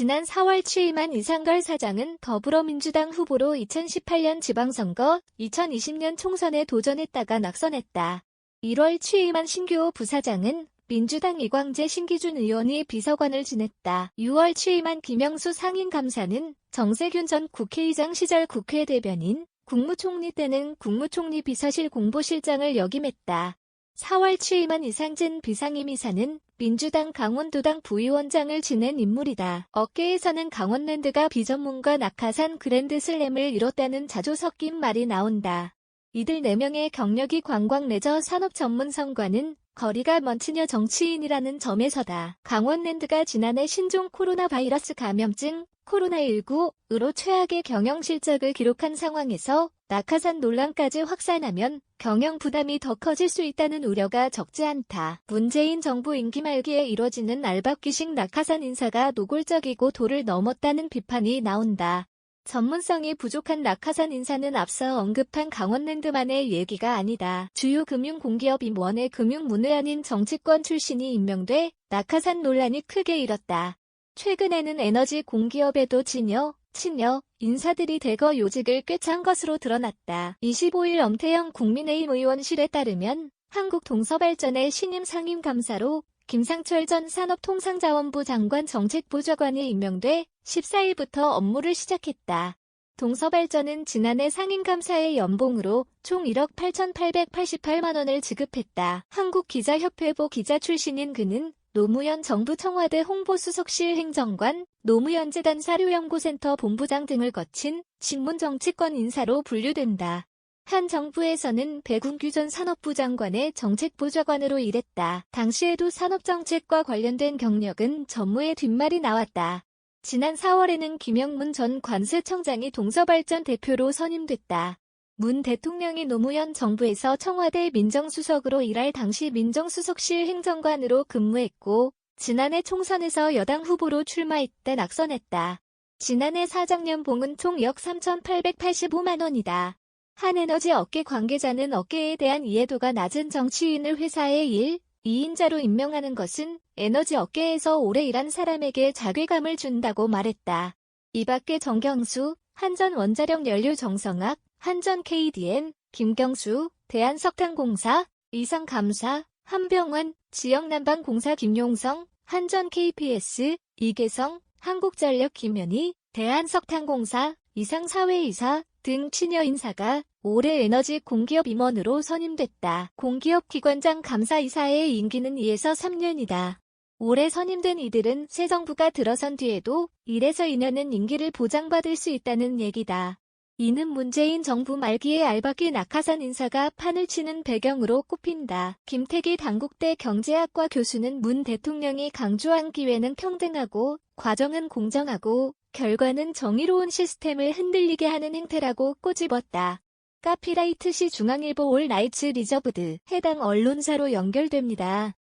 지난 4월 취임한 이상걸 사장은 더불어민주당 후보로 2018년 지방선거, 2020년 총선에 도전했다가 낙선했다. 1월 취임한 신규호 부사장은 민주당 이광재 신기준 의원이 비서관을 지냈다. 6월 취임한 김영수 상임감사는 정세균 전 국회의장 시절 국회 대변인, 국무총리 때는 국무총리 비서실 공보실장을 역임했다. 4월 취임한 이상진 비상임이사는 민주당 강원도당 부위원장을 지낸 인물이다. 업계에서는 강원랜드가 비전문가 낙하산 그랜드슬램을 이뤘다는 자주 섞인 말이 나온다. 이들 4명의 경력이 관광 레저 산업 전문성과는 거리가 먼 친여 정치인이라는 점에서다. 강원랜드가 지난해 신종 코로나 바이러스 감염증 코로나19으로 최악의 경영 실적을 기록한 상황에서 낙하산 논란까지 확산하면 경영 부담이 더 커질 수 있다는 우려가 적지 않다. 문재인 정부 임기 말기에 이뤄지는 알박기식 낙하산 인사가 노골적이고 도를 넘었다는 비판이 나온다. 전문성이 부족한 낙하산 인사는 앞서 언급한 강원랜드만의 얘기가 아니다. 주요 금융공기업 임원의 금융문외한인 정치권 출신이 임명돼 낙하산 논란이 크게 일었다. 최근에는 에너지 공기업에도 친여 인사들이 대거 요직을 꿰찬 것으로 드러났다. 25일 엄태영 국민의힘 의원실에 따르면 한국동서발전의 신임 상임감사로 김상철 전 산업통상자원부 장관 정책보좌관이 임명돼 14일부터 업무를 시작했다. 동서발전은 지난해 상임감사의 연봉으로 총 1억 8,888만 원을 지급했다. 한국기자협회보 기자 출신인 그는 노무현 정부 청와대 홍보수석실 행정관, 노무현 재단 사료연구센터 본부장 등을 거친 신문정치권 인사로 분류된다. 한 정부에서는 배군규 전 산업부 장관의 정책보좌관으로 일했다. 당시에도 산업정책과 관련된 경력은 전무의 뒷말이 나왔다. 지난 4월에는 김영문 전 관세청장이 동서발전 대표로 선임됐다. 문 대통령이 노무현 정부에서 청와대 민정수석으로 일할 당시 민정수석실 행정관으로 근무했고 지난해 총선에서 여당 후보로 출마했다 낙선했다. 지난해 사장 연봉은 총 2억 3,885만 원이다. 한 에너지 업계 관계자는 업계에 대한 이해도가 낮은 정치인을 회사의 2인자로 임명하는 것은 에너지 업계에서 오래 일한 사람에게 자괴감을 준다고 말했다. 이 밖에 정경수, 한전 원자력 연료 정성학, 한전 KDN, 김경수, 대한석탄공사, 이상감사, 한병원, 지역난방공사 김용성, 한전 KPS, 이계성, 한국전력 김현희, 대한석탄공사, 이상사회이사 등 친여 인사가 올해 에너지 공기업 임원으로 선임됐다. 공기업 기관장 감사이사의 임기는 2에서 3년이다. 올해 선임된 이들은 새 정부가 들어선 뒤에도 1에서 2년은 임기를 보장받을 수 있다는 얘기다. 이는 문재인 정부 말기에 알박기 낙하산 인사가 판을 치는 배경으로 꼽힌다. 김태기 당국대 경제학과 교수는 문 대통령이 강조한 기회는 평등하고 과정은 공정하고 결과는 정의로운 시스템을 흔들리게 하는 행태라고 꼬집었다. 카피라이트 시 중앙일보 올 나이츠 리저브드 해당 언론사로 연결됩니다.